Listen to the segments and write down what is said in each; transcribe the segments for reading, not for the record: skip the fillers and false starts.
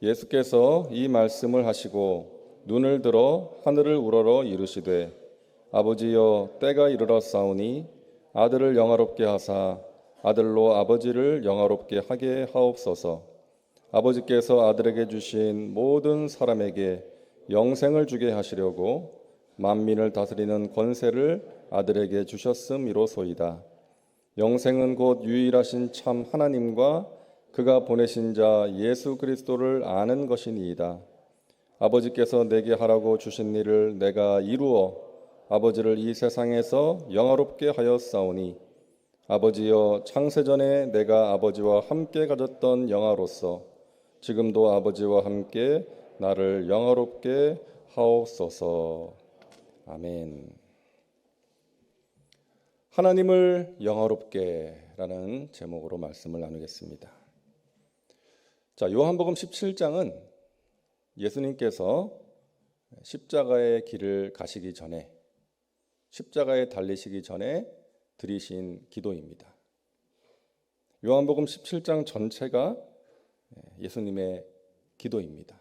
예수께서 이 말씀을 하시고 눈을 들어 하늘을 우러러 이르시되 아버지여 때가 이르렀사오니 아들을 영화롭게 하사 아들로 아버지를 영화롭게 하게 하옵소서. 아버지께서 아들에게 주신 모든 사람에게 영생을 주게 하시려고 만민을 다스리는 권세를 아들에게 주셨음이로소이다. 영생은 곧 유일하신 참 하나님과 그가 보내신 자 예수 그리스도를 아는 것이니이다. 아버지께서 내게 하라고 주신 일을 내가 이루어 아버지를 이 세상에서 영화롭게 하였사오니 아버지여 창세전에 내가 아버지와 함께 가졌던 영화로서 지금도 아버지와 함께 나를 영화롭게 하옵소서. 아멘. 하나님을 영화롭게라는 제목으로 말씀을 나누겠습니다. 자, 요한복음 17장은 예수님께서 십자가의 길을 가시기 전에, 십자가에 달리시기 전에 드리신 기도입니다. 요한복음 17장 전체가 예수님의 기도입니다.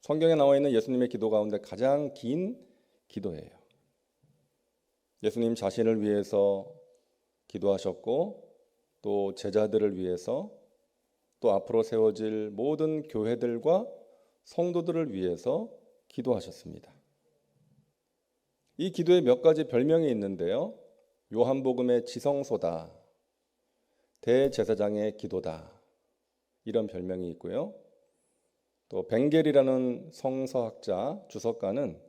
성경에 나와 있는 예수님의 기도 가운데 가장 긴 기도예요. 예수님 자신을 위해서 기도하셨고 또 제자들을 위해서 또 앞으로 세워질 모든 교회들과 성도들을 위해서 기도하셨습니다. 이 기도에 몇 가지 별명이 있는데요. 요한복음의 지성소다, 대제사장의 기도다, 이런 별명이 있고요. 또 벵겔이라는 성서학자, 주석가는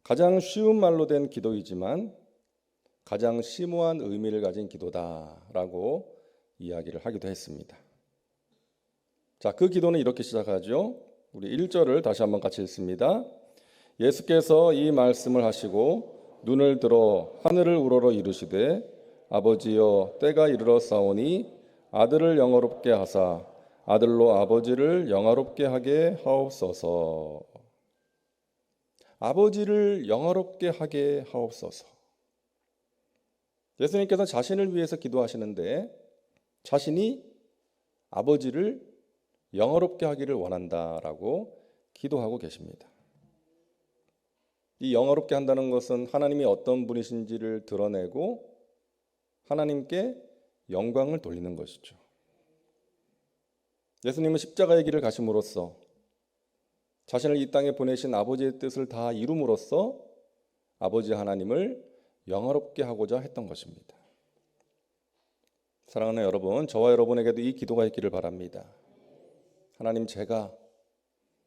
가장 쉬운 말로 된 기도이지만 가장 심오한 의미를 가진 기도다라고 이야기를 하기도 했습니다. 자, 그 기도는 이렇게 시작하죠. 우리 1절을 다시 한번 같이 읽습니다. 예수께서 이 말씀을 하시고 눈을 들어 하늘을 우러러 이르시되 아버지여 때가 이르렀사오니 아들을 영화롭게 하사 아들로 아버지를 영화롭게 하게 하옵소서. 아버지를 영화롭게 하게 하옵소서. 예수님께서 자신을 위해서 기도하시는데 자신이 아버지를 영화롭게 하기를 원한다라고 기도하고 계십니다. 이 영화롭게 한다는 것은 하나님이 어떤 분이신지를 드러내고 하나님께 영광을 돌리는 것이죠. 예수님은 십자가의 길을 가심으로써 자신을 이 땅에 보내신 아버지의 뜻을 다 이룸으로써 아버지 하나님을 영화롭게 하고자 했던 것입니다. 사랑하는 여러분, 저와 여러분에게도 이 기도가 있기를 바랍니다. 하나님, 제가,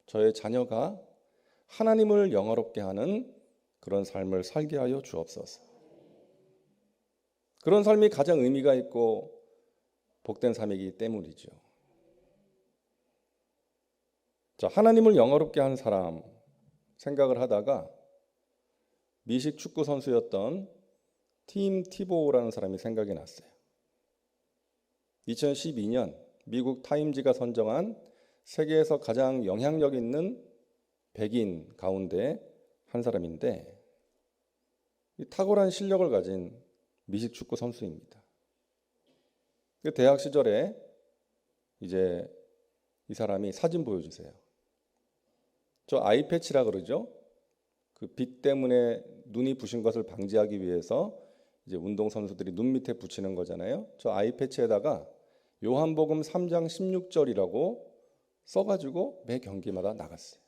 저의 자녀가 하나님을 영화롭게 하는 그런 삶을 살게 하여 주옵소서. 그런 삶이 가장 의미가 있고 복된 삶이기 때문이죠. 자, 하나님을 영화롭게 하는 사람 생각을 하다가 미식 축구 선수였던 팀 티보우라는 사람이 생각이 났어요. 2012년 미국 타임지가 선정한 세계에서 가장 영향력 있는 백인 가운데 한 사람인데 탁월한 실력을 가진 미식 축구 선수입니다. 대학 시절에 이제 이 사람이 사진 보여주세요. 저 아이패치라 그러죠. 그 빛 때문에 눈이 부신 것을 방지하기 위해서 이제 운동 선수들이 눈 밑에 붙이는 거잖아요. 저 아이패치에다가 요한복음 3장 16절이라고 써가지고 매 경기마다 나갔어요.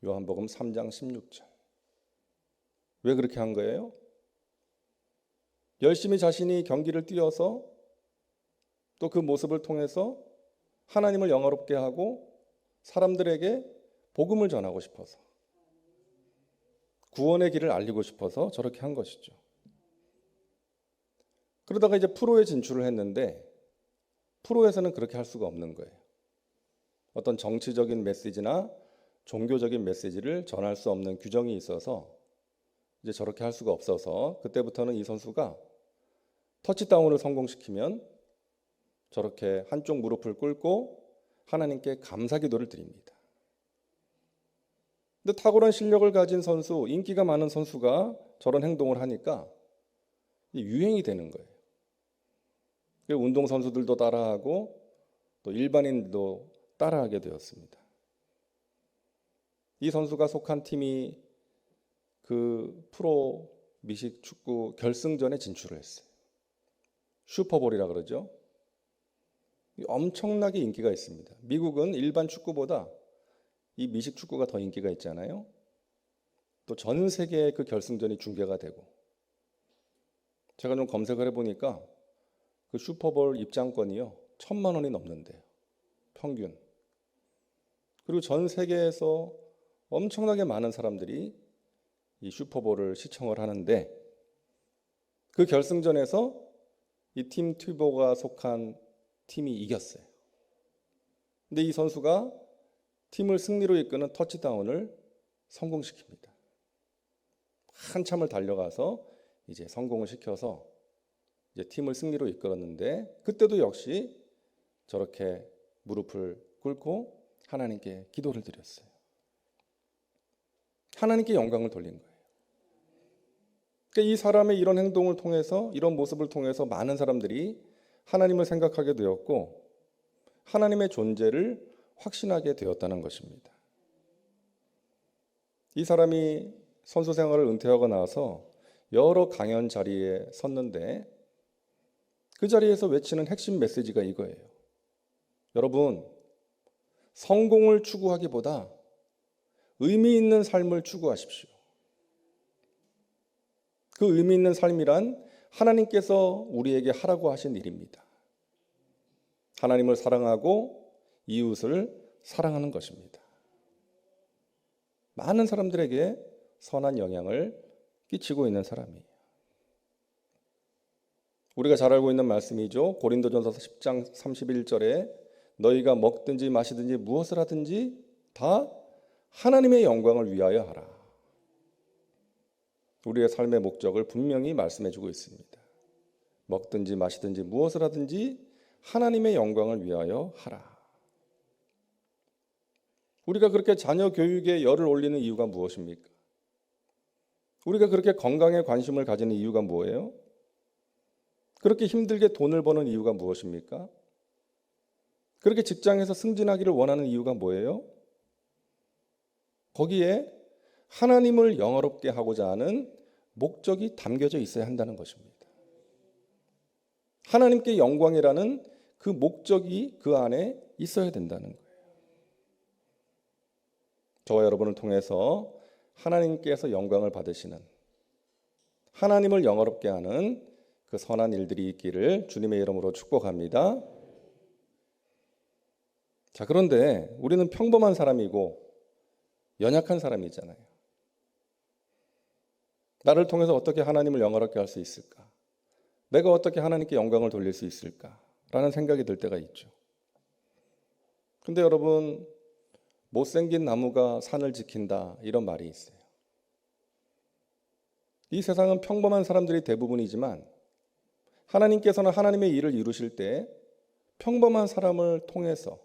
요한복음 3장 16절. 왜 그렇게 한 거예요? 열심히 자신이 경기를 뛰어서 또 그 모습을 통해서 하나님을 영화롭게 하고 사람들에게 복음을 전하고 싶어서, 구원의 길을 알리고 싶어서 저렇게 한 것이죠. 그러다가 이제 프로에 진출을 했는데 프로에서는 그렇게 할 수가 없는 거예요. 어떤 정치적인 메시지나 종교적인 메시지를 전할 수 없는 규정이 있어서 이제 저렇게 할 수가 없어서 그때부터는 이 선수가 터치다운을 성공시키면 저렇게 한쪽 무릎을 꿇고 하나님께 감사 기도를 드립니다. 근데 탁월한 실력을 가진 선수, 인기가 많은 선수가 저런 행동을 하니까 유행이 되는 거예요. 운동 선수들도 따라하고 또 일반인도 따라하게 되었습니다. 이 선수가 속한 팀이 그 프로 미식 축구 결승전에 진출을 했어요. 슈퍼볼이라 그러죠. 엄청나게 인기가 있습니다. 미국은 일반 축구보다 이 미식 축구가 더 인기가 있잖아요. 또 전 세계에 그 결승전이 중계가 되고, 제가 좀 검색을 해보니까 그 슈퍼볼 입장권이요 1,000만 원이 넘는데요, 평균. 그리고 전 세계에서 엄청나게 많은 사람들이 이 슈퍼볼을 시청을 하는데, 그 결승전에서 이 팀 튜버가 속한 팀이 이겼어요. 근데 이 선수가 팀을 승리로 이끄는 터치다운을 성공시킵니다. 한참을 달려가서 이제 성공을 시켜서 이제 팀을 승리로 이끌었는데, 그때도 역시 저렇게 무릎을 꿇고 하나님께 기도를 드렸어요. 하나님께 영광을 돌린 거예요. 그러니까 이 사람의 이런 행동을 통해서, 이런 모습을 통해서 많은 사람들이 하나님을 생각하게 되었고, 하나님의 존재를 확신하게 되었다는 것입니다. 이 사람이 선수 생활을 은퇴하고 나서 여러 강연 자리에 섰는데, 그 자리에서 외치는 핵심 메시지가 이거예요. 여러분, 성공을 추구하기보다 의미 있는 삶을 추구하십시오. 그 의미 있는 삶이란 하나님께서 우리에게 하라고 하신 일입니다. 하나님을 사랑하고 이웃을 사랑하는 것입니다. 많은 사람들에게 선한 영향을 끼치고 있는 사람이에요. 우리가 잘 알고 있는 말씀이죠. 고린도전서 10장 31절에 너희가 먹든지 마시든지 무엇을 하든지 다 하나님의 영광을 위하여 하라. 우리의 삶의 목적을 분명히 말씀해주고 있습니다. 먹든지 마시든지 무엇을 하든지 하나님의 영광을 위하여 하라. 우리가 그렇게 자녀 교육에 열을 올리는 이유가 무엇입니까? 우리가 그렇게 건강에 관심을 가지는 이유가 뭐예요? 그렇게 힘들게 돈을 버는 이유가 무엇입니까? 그렇게 직장에서 승진하기를 원하는 이유가 뭐예요? 거기에 하나님을 영화롭게 하고자 하는 목적이 담겨져 있어야 한다는 것입니다. 하나님께 영광이라는 그 목적이 그 안에 있어야 된다는 거예요. 저와 여러분을 통해서 하나님께서 영광을 받으시는, 하나님을 영화롭게 하는 그 선한 일들이 있기를 주님의 이름으로 축복합니다. 자, 그런데 우리는 평범한 사람이고 연약한 사람이잖아요. 나를 통해서 어떻게 하나님을 영화롭게 할 수 있을까? 내가 어떻게 하나님께 영광을 돌릴 수 있을까? 라는 생각이 들 때가 있죠. 근데 여러분, 못생긴 나무가 산을 지킨다, 이런 말이 있어요. 이 세상은 평범한 사람들이 대부분이지만 하나님께서는 하나님의 일을 이루실 때 평범한 사람을 통해서,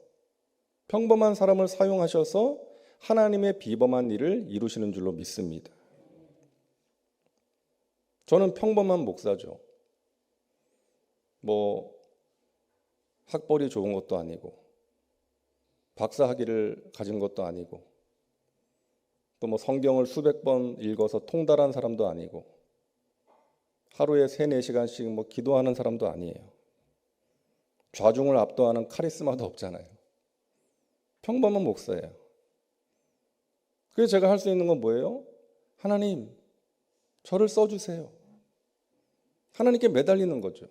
평범한 사람을 사용하셔서 하나님의 비범한 일을 이루시는 줄로 믿습니다. 저는 평범한 목사죠. 학벌이 좋은 것도 아니고 박사 학위를 가진 것도 아니고 또 성경을 수백 번 읽어서 통달한 사람도 아니고 하루에 3-4시간씩 기도하는 사람도 아니에요. 좌중을 압도하는 카리스마도 없잖아요. 평범한 목사예요. 그래서 제가 할 수 있는 건 뭐예요? 하나님, 저를 써주세요. 하나님께 매달리는 거죠.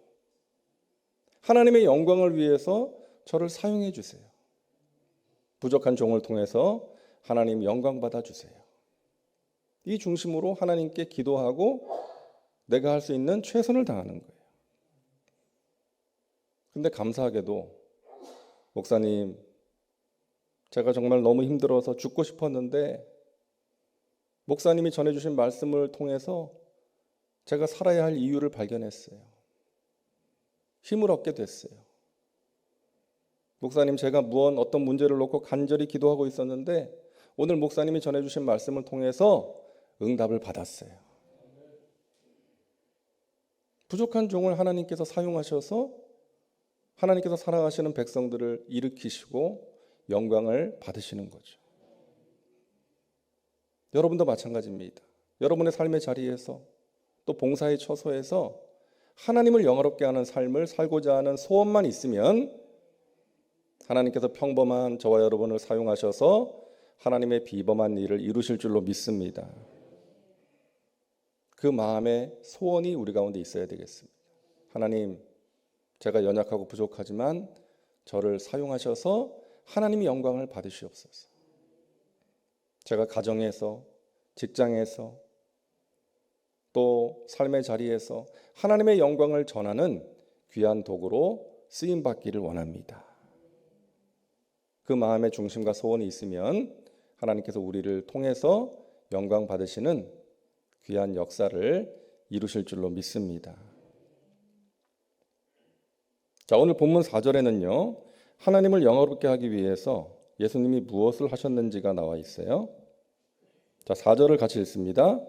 하나님의 영광을 위해서 저를 사용해 주세요. 부족한 종을 통해서 하나님 영광 받아 주세요. 이 중심으로 하나님께 기도하고 내가 할 수 있는 최선을 다하는 거예요. 근데 감사하게도 목사님, 제가 정말 너무 힘들어서 죽고 싶었는데 목사님이 전해주신 말씀을 통해서 제가 살아야 할 이유를 발견했어요. 힘을 얻게 됐어요. 목사님, 제가 어떤 문제를 놓고 간절히 기도하고 있었는데 오늘 목사님이 전해주신 말씀을 통해서 응답을 받았어요. 부족한 종을 하나님께서 사용하셔서 하나님께서 사랑하시는 백성들을 일으키시고 영광을 받으시는 거죠. 여러분도 마찬가지입니다. 여러분의 삶의 자리에서 또 봉사의 처소에서 하나님을 영화롭게 하는 삶을 살고자 하는 소원만 있으면 하나님께서 평범한 저와 여러분을 사용하셔서 하나님의 비범한 일을 이루실 줄로 믿습니다. 그 마음의 소원이 우리 가운데 있어야 되겠습니다. 하나님, 제가 연약하고 부족하지만 저를 사용하셔서 하나님의 영광을 받으시옵소서. 제가 가정에서, 직장에서, 또 삶의 자리에서 하나님의 영광을 전하는 귀한 도구로 쓰임받기를 원합니다. 그 마음의 중심과 소원이 있으면 하나님께서 우리를 통해서 영광 받으시는 귀한 역사를 이루실 줄로 믿습니다. 자, 오늘 본문 4절에는요, 하나님을 영화롭게 하기 위해서 예수님이 무엇을 하셨는지가 나와 있어요. 자, 4절을 같이 읽습니다.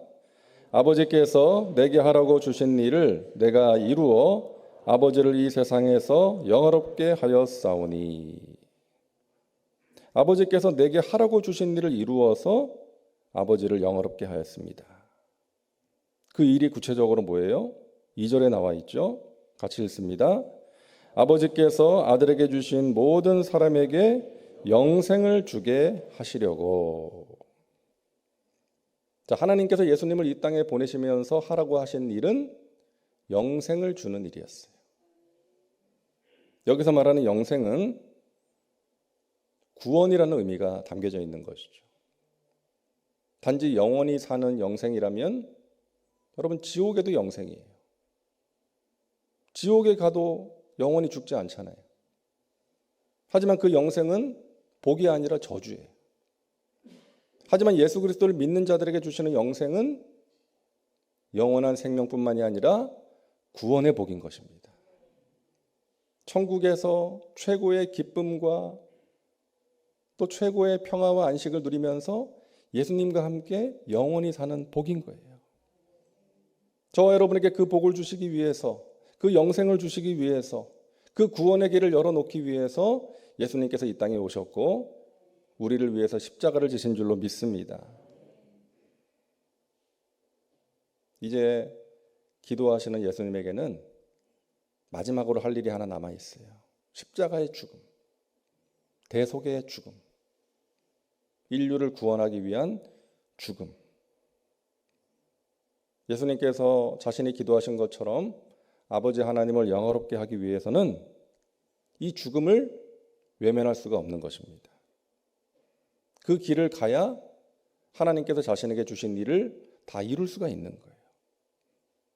아버지께서 내게 하라고 주신 일을 내가 이루어 아버지를 이 세상에서 영화롭게 하였사오니. 아버지께서 내게 하라고 주신 일을 이루어서 아버지를 영화롭게 하였습니다. 그 일이 구체적으로 뭐예요? 2절에 나와 있죠. 같이 읽습니다. 아버지께서 아들에게 주신 모든 사람에게 영생을 주게 하시려고. 자, 하나님께서 예수님을 이 땅에 보내시면서 하라고 하신 일은 영생을 주는 일이었어요. 여기서 말하는 영생은 구원이라는 의미가 담겨져 있는 것이죠. 단지 영원히 사는 영생이라면 여러분, 지옥에도 영생이에요. 지옥에 가도 영원히 죽지 않잖아요. 하지만 그 영생은 복이 아니라 저주예요. 하지만 예수 그리스도를 믿는 자들에게 주시는 영생은 영원한 생명뿐만이 아니라 구원의 복인 것입니다. 천국에서 최고의 기쁨과 또 최고의 평화와 안식을 누리면서 예수님과 함께 영원히 사는 복인 거예요. 저와 여러분에게 그 복을 주시기 위해서, 그 영생을 주시기 위해서, 그 구원의 길을 열어놓기 위해서 예수님께서 이 땅에 오셨고 우리를 위해서 십자가를 지신 줄로 믿습니다. 이제 기도하시는 예수님에게는 마지막으로 할 일이 하나 남아 있어요. 십자가의 죽음, 대속의 죽음, 인류를 구원하기 위한 죽음. 예수님께서 자신이 기도하신 것처럼 아버지 하나님을 영화롭게 하기 위해서는 이 죽음을 외면할 수가 없는 것입니다. 그 길을 가야 하나님께서 자신에게 주신 일을 다 이룰 수가 있는 거예요.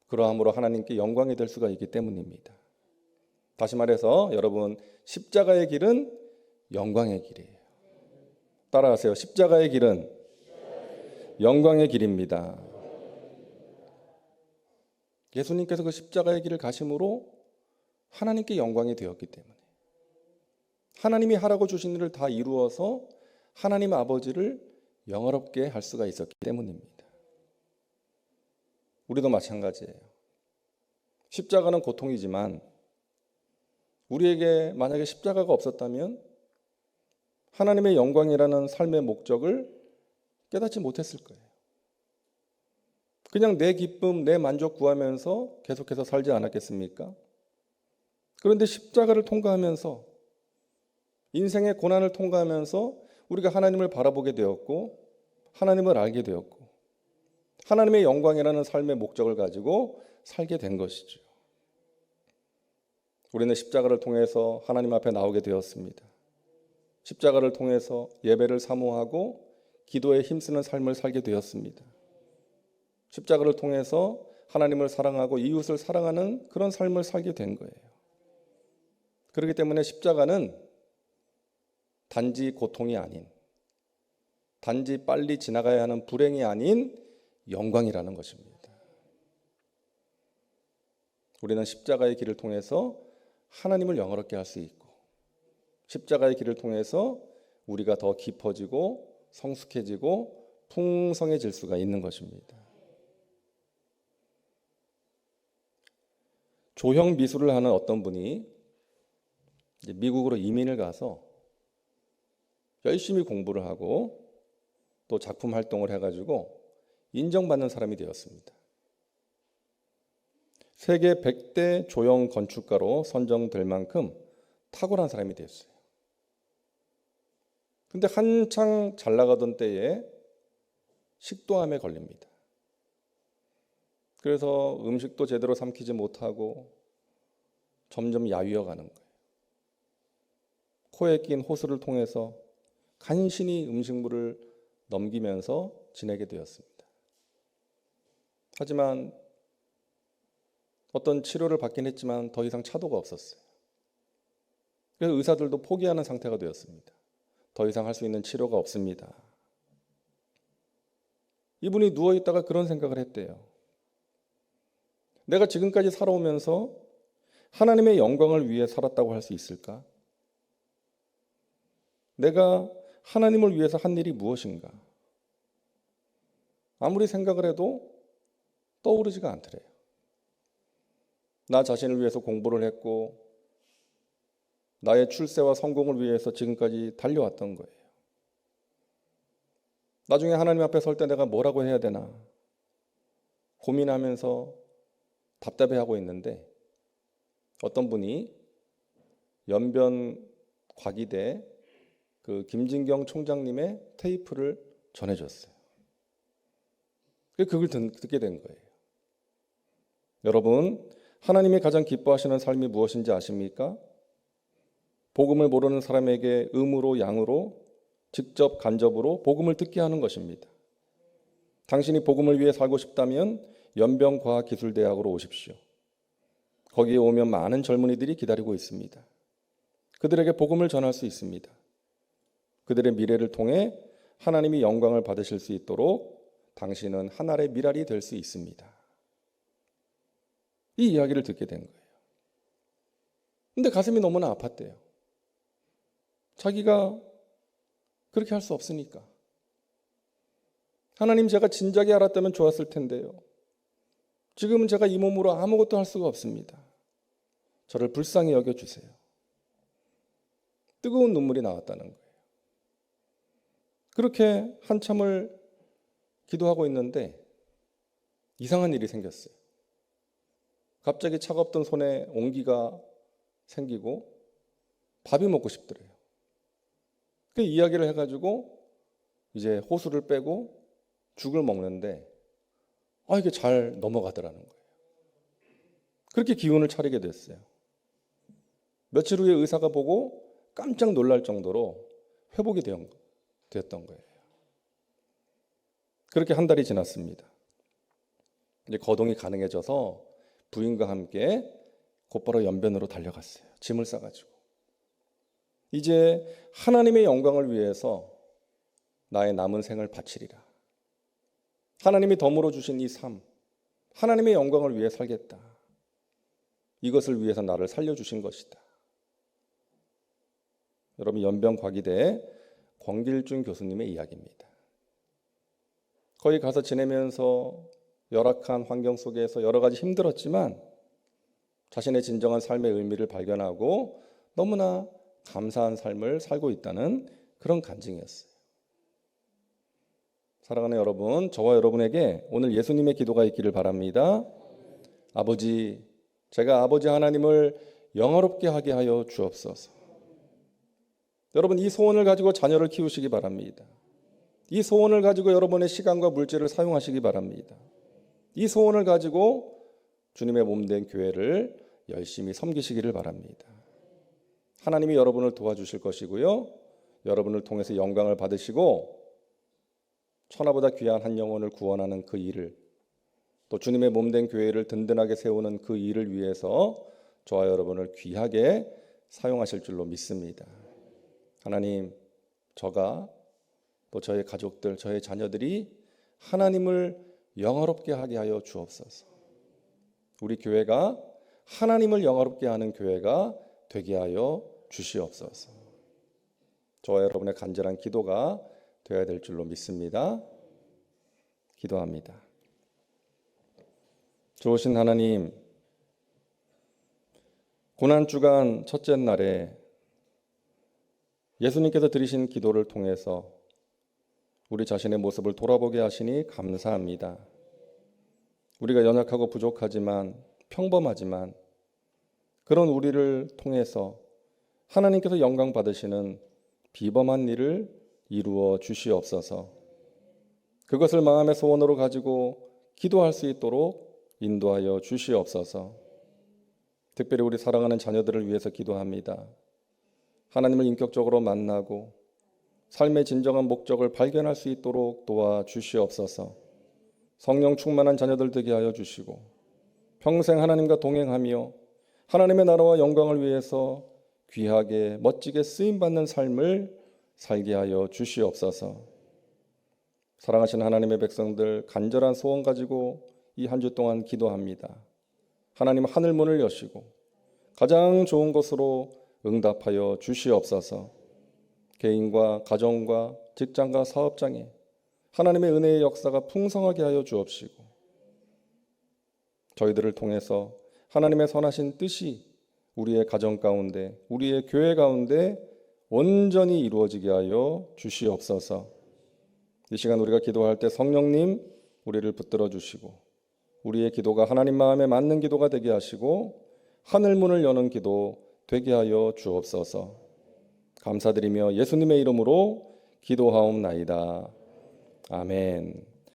그러함으로 하나님께 영광이 될 수가 있기 때문입니다. 다시 말해서 여러분, 십자가의 길은 영광의 길이에요. 따라하세요. 십자가의 길은 영광의 길입니다. 예수님께서 그 십자가의 길을 가심으로 하나님께 영광이 되었기 때문에 하나님이 하라고 주신 일을 다 이루어서 하나님 아버지를 영화롭게 할 수가 있었기 때문입니다. 우리도 마찬가지예요. 십자가는 고통이지만 우리에게 만약에 십자가가 없었다면 하나님의 영광이라는 삶의 목적을 깨닫지 못했을 거예요. 그냥 내 기쁨, 내 만족 구하면서 계속해서 살지 않았겠습니까? 그런데 십자가를 통과하면서 인생의 고난을 통과하면서 우리가 하나님을 바라보게 되었고 하나님을 알게 되었고 하나님의 영광이라는 삶의 목적을 가지고 살게 된 것이죠. 우리는 십자가를 통해서 하나님 앞에 나오게 되었습니다. 십자가를 통해서 예배를 사모하고 기도에 힘쓰는 삶을 살게 되었습니다. 십자가를 통해서 하나님을 사랑하고 이웃을 사랑하는 그런 삶을 살게 된 거예요. 그렇기 때문에 십자가는 단지 고통이 아닌, 단지 빨리 지나가야 하는 불행이 아닌 영광이라는 것입니다. 우리는 십자가의 길을 통해서 하나님을 영화롭게 할 수 있고 십자가의 길을 통해서 우리가 더 깊어지고 성숙해지고 풍성해질 수가 있는 것입니다. 조형 미술을 하는 어떤 분이 미국으로 이민을 가서 열심히 공부를 하고 또 작품 활동을 해가지고 인정받는 사람이 되었습니다. 세계 100대 조형 건축가로 선정될 만큼 탁월한 사람이 되었어요. 근데 한창 잘 나가던 때에 식도암에 걸립니다. 그래서 음식도 제대로 삼키지 못하고 점점 야위어 가는 거예요. 코에 낀 호스를 통해서 간신히 음식물을 넘기면서 지내게 되었습니다. 하지만 어떤 치료를 받긴 했지만 더 이상 차도가 없었어요. 그래서 의사들도 포기하는 상태가 되었습니다. 더 이상 할 수 있는 치료가 없습니다. 이분이 누워있다가 그런 생각을 했대요. 내가 지금까지 살아오면서 하나님의 영광을 위해 살았다고 할 수 있을까? 내가 하나님을 위해서 한 일이 무엇인가? 아무리 생각을 해도 떠오르지가 않더래요. 나 자신을 위해서 공부를 했고 나의 출세와 성공을 위해서 지금까지 달려왔던 거예요. 나중에 하나님 앞에 설 때 내가 뭐라고 해야 되나 고민하면서 답답해하고 있는데 어떤 분이 연변과기대 그 김진경 총장님의 테이프를 전해줬어요. 그걸 듣게 된 거예요. 여러분, 하나님이 가장 기뻐하시는 삶이 무엇인지 아십니까? 복음을 모르는 사람에게 음으로 양으로 직접 간접으로 복음을 듣게 하는 것입니다. 당신이 복음을 위해 살고 싶다면 연변과학기술대학으로 오십시오. 거기에 오면 많은 젊은이들이 기다리고 있습니다. 그들에게 복음을 전할 수 있습니다. 그들의 미래를 통해 하나님이 영광을 받으실 수 있도록 당신은 한 알의 밀알이 될 수 있습니다. 이 이야기를 듣게 된 거예요. 근데 가슴이 너무나 아팠대요. 자기가 그렇게 할 수 없으니까. 하나님, 제가 진작에 알았다면 좋았을 텐데요. 지금은 제가 이 몸으로 아무것도 할 수가 없습니다. 저를 불쌍히 여겨주세요. 뜨거운 눈물이 나왔다는 거예요. 그렇게 한참을 기도하고 있는데 이상한 일이 생겼어요. 갑자기 차갑던 손에 온기가 생기고 밥이 먹고 싶더래요. 그 이야기를 해가지고 이제 호수를 빼고 죽을 먹는데 이게 잘 넘어가더라는 거예요. 그렇게 기운을 차리게 됐어요. 며칠 후에 의사가 보고 깜짝 놀랄 정도로 회복이 되었던 거예요. 그렇게 한 달이 지났습니다. 이제 거동이 가능해져서 부인과 함께 곧바로 연변으로 달려갔어요. 짐을 싸가지고. 이제 하나님의 영광을 위해서 나의 남은 생을 바치리라. 하나님이 덤으로 주신 이 삶, 하나님의 영광을 위해 살겠다. 이것을 위해서 나를 살려주신 것이다. 여러분, 연변과기대 권길준 교수님의 이야기입니다. 거기 가서 지내면서 열악한 환경 속에서 여러 가지 힘들었지만 자신의 진정한 삶의 의미를 발견하고 너무나 감사한 삶을 살고 있다는 그런 간증이었어요. 사랑하는 여러분, 저와 여러분에게 오늘 예수님의 기도가 있기를 바랍니다. 아버지, 제가 아버지 하나님을 영화롭게 하게 하여 주옵소서. 여러분, 이 소원을 가지고 자녀를 키우시기 바랍니다. 이 소원을 가지고 여러분의 시간과 물질을 사용하시기 바랍니다. 이 소원을 가지고 주님의 몸된 교회를 열심히 섬기시기를 바랍니다. 하나님이 여러분을 도와주실 것이고요. 여러분을 통해서 영광을 받으시고 천하보다 귀한 한 영혼을 구원하는 그 일을, 또 주님의 몸된 교회를 든든하게 세우는 그 일을 위해서 저와 여러분을 귀하게 사용하실 줄로 믿습니다. 하나님, 저가 또 저의 가족들, 저의 자녀들이 하나님을 영화롭게 하게 하여 주옵소서. 우리 교회가 하나님을 영화롭게 하는 교회가 되게 하여 주시옵소서. 저와 여러분의 간절한 기도가 되어야 될 줄로 믿습니다. 기도합니다. 좋으신 하나님, 고난주간 첫째 날에 예수님께서 드리신 기도를 통해서 우리 자신의 모습을 돌아보게 하시니 감사합니다. 우리가 연약하고 부족하지만 평범하지만 그런 우리를 통해서 하나님께서 영광 받으시는 비범한 일을 이루어 주시옵소서. 그것을 마음의 소원으로 가지고 기도할 수 있도록 인도하여 주시옵소서. 특별히 우리 사랑하는 자녀들을 위해서 기도합니다. 하나님을 인격적으로 만나고 삶의 진정한 목적을 발견할 수 있도록 도와주시옵소서. 성령 충만한 자녀들 되게 하여 주시고 평생 하나님과 동행하며 하나님의 나라와 영광을 위해서 귀하게 멋지게 쓰임받는 삶을 살게 하여 주시옵소서. 사랑하시는 하나님의 백성들 간절한 소원 가지고 이 한 주 동안 기도합니다. 하나님 하늘 문을 여시고 가장 좋은 것으로 응답하여 주시옵소서. 개인과 가정과 직장과 사업장에 하나님의 은혜의 역사가 풍성하게 하여 주옵시고 저희들을 통해서 하나님의 선하신 뜻이 우리의 가정 가운데 우리의 교회 가운데 온전히 이루어지게 하여 주시옵소서. 이 시간 우리가 기도할 때 성령님 우리를 붙들어 주시고 우리의 기도가 하나님 마음에 맞는 기도가 되게 하시고 하늘문을 여는 기도 되게 하여 주옵소서. 감사드리며 예수님의 이름으로 기도하옵나이다. 아멘.